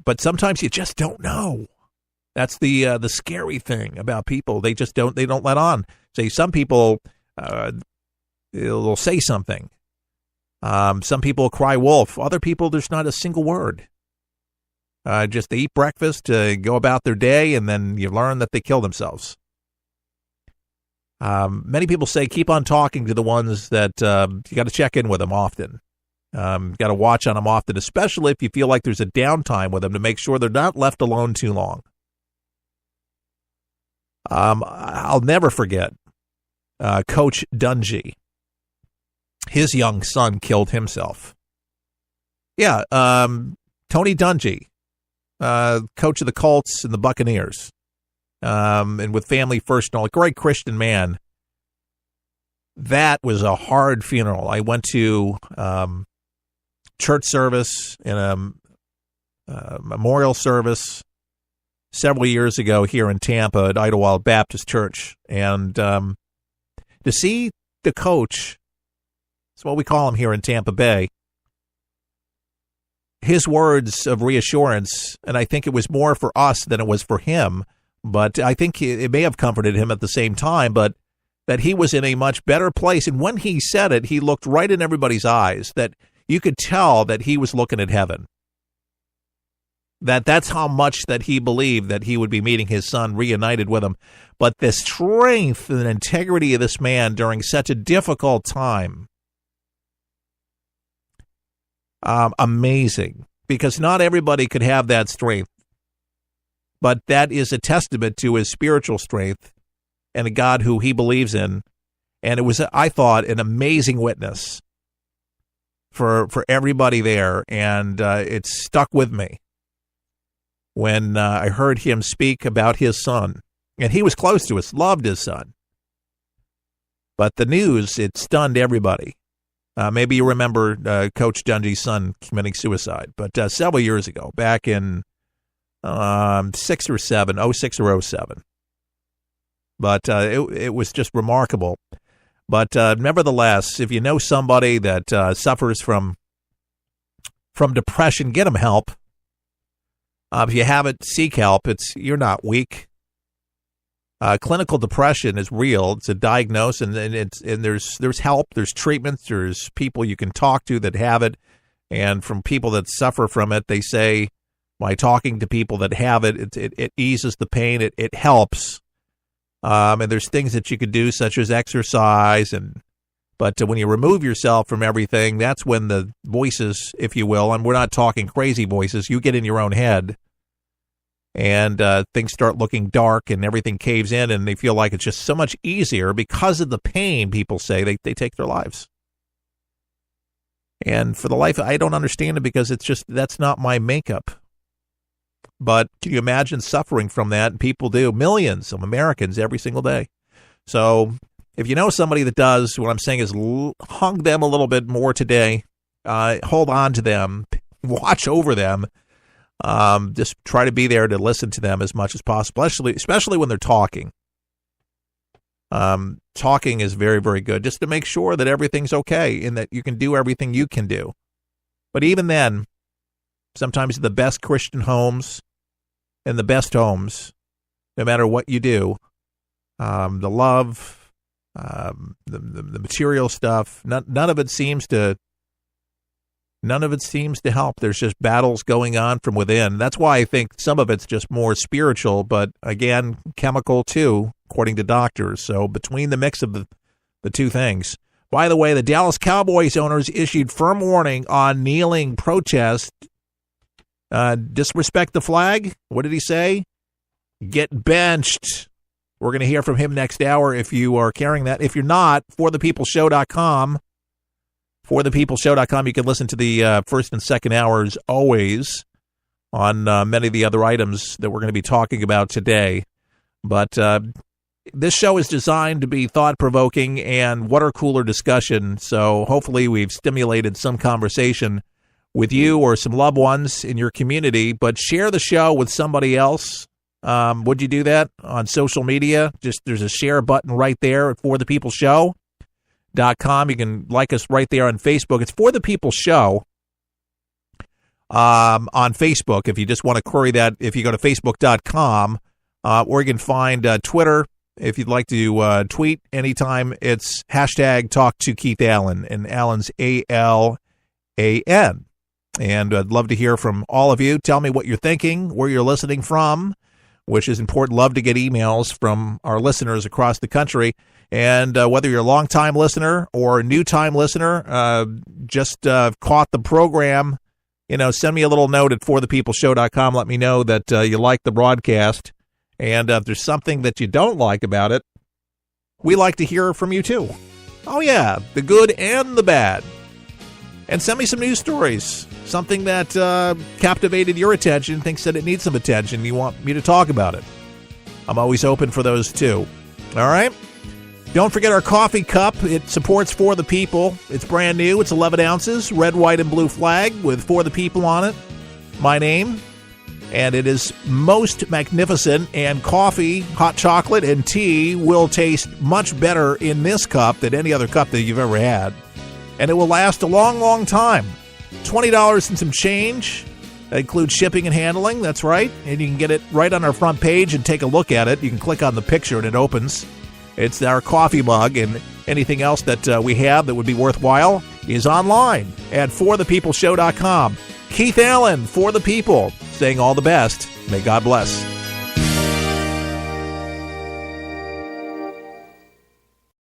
But sometimes you just don't know. That's the scary thing about people. They just don't let on. Say some people they'll say something. Some people cry wolf. Other people, there's not a single word. Just they eat breakfast, go about their day, and then you learn that they kill themselves. Many people say keep on talking to the ones that you got to check in with them often. Got to watch on them often, especially if you feel like there's a downtime with them, to make sure they're not left alone too long. I'll never forget Coach Dungy. His young son killed himself. Yeah, Tony Dungy, coach of the Colts and the Buccaneers, and with family first and all, a great Christian man. That was a hard funeral. I went to church service and a memorial service several years ago here in Tampa at Idlewild Baptist Church. And to see the coach, that's what we call him here in Tampa Bay, his words of reassurance, and I think it was more for us than it was for him, but I think it may have comforted him at the same time, but that he was in a much better place. And when he said it, he looked right in everybody's eyes, that you could tell that he was looking at heaven. That's how much that he believed that he would be meeting his son, reunited with him. But the strength and integrity of this man during such a difficult time, amazing, because not everybody could have that strength. But that is a testament to his spiritual strength and a God who he believes in. And it was, I thought, an amazing witness for everybody there. And it stuck with me when I heard him speak about his son. And he was close to us, loved his son. But the news, it stunned everybody. Maybe you remember Coach Dungy's son committing suicide. But several years ago, back in 06 or 07. But it was just remarkable. But nevertheless, if you know somebody that suffers from depression, get them help. If you haven't, seek help. You're not weak. Clinical depression is real. It's a diagnosis, and there's help, there's treatments, there's people you can talk to that have it. And from people that suffer from it, they say, by talking to people that have it, it eases the pain, it helps. And there's things that you could do, such as exercise, but when you remove yourself from everything, that's when the voices, if you will, and we're not talking crazy voices, you get in your own head, and things start looking dark, and everything caves in, and they feel like it's just so much easier because of the pain. People say they take their lives. And for the life, I don't understand it, because it's just, that's not my makeup. But can you imagine suffering from that? And people do, millions of Americans every single day. So if you know somebody that does, what I'm saying is hug them a little bit more today. Hold on to them. Watch over them. Just try to be there to listen to them as much as possible, especially when they're talking. Talking is very, very good, just to make sure that everything's okay and that you can do everything you can do. But even then, sometimes the best Christian homes and the best homes, no matter what you do, the love, the material stuff, none of it seems to help. There's just battles going on from within. That's why I think some of it's just more spiritual, but again, chemical too, according to doctors. So between the mix of the two things. By the way, the Dallas Cowboys owners issued firm warning on kneeling protest. Disrespect the flag? What did he say? Get benched. We're going to hear from him next hour if you are carrying that. If you're not, forthepeopleshow.com. forthepeopleshow.com. You can listen to the first and second hours always on many of the other items that we're going to be talking about today. But this show is designed to be thought-provoking and water-cooler discussion, so hopefully we've stimulated some conversation with you or some loved ones in your community. But share the show with somebody else. Would you do that on social media? Just there's a share button right there at forthepeopleshow.com. You can like us right there on Facebook. It's For the People Show on Facebook. If you just want to query that, if you go to facebook.com, or you can find Twitter. If you'd like to tweet anytime, it's hashtag Talk to Keith Allen, and Allen's ALAN. And I'd love to hear from all of you. Tell me what you're thinking, where you're listening from, which is important. Love to get emails from our listeners across the country. And whether you're a long-time listener or a new-time listener, just caught the program, send me a little note at forthepeopleshow.com. Let me know that you like the broadcast. And if there's something that you don't like about it, we like to hear from you too. Oh, yeah, the good and the bad. And send me some news stories, something that captivated your attention, thinks that it needs some attention. You want me to talk about it. I'm always open for those too. All right? Don't forget our coffee cup. It supports For the People. It's brand new. It's 11 ounces, red, white, and blue flag with For the People on it. My name. And it is most magnificent, and coffee, hot chocolate, and tea will taste much better in this cup than any other cup that you've ever had. And it will last a long, long time. $20 and some change. That includes shipping and handling, that's right. And you can get it right on our front page and take a look at it. You can click on the picture and it opens. It's our coffee mug, and anything else that we have that would be worthwhile is online at forthepeopleshow.com. Keith Allen, For the People, saying all the best. May God bless.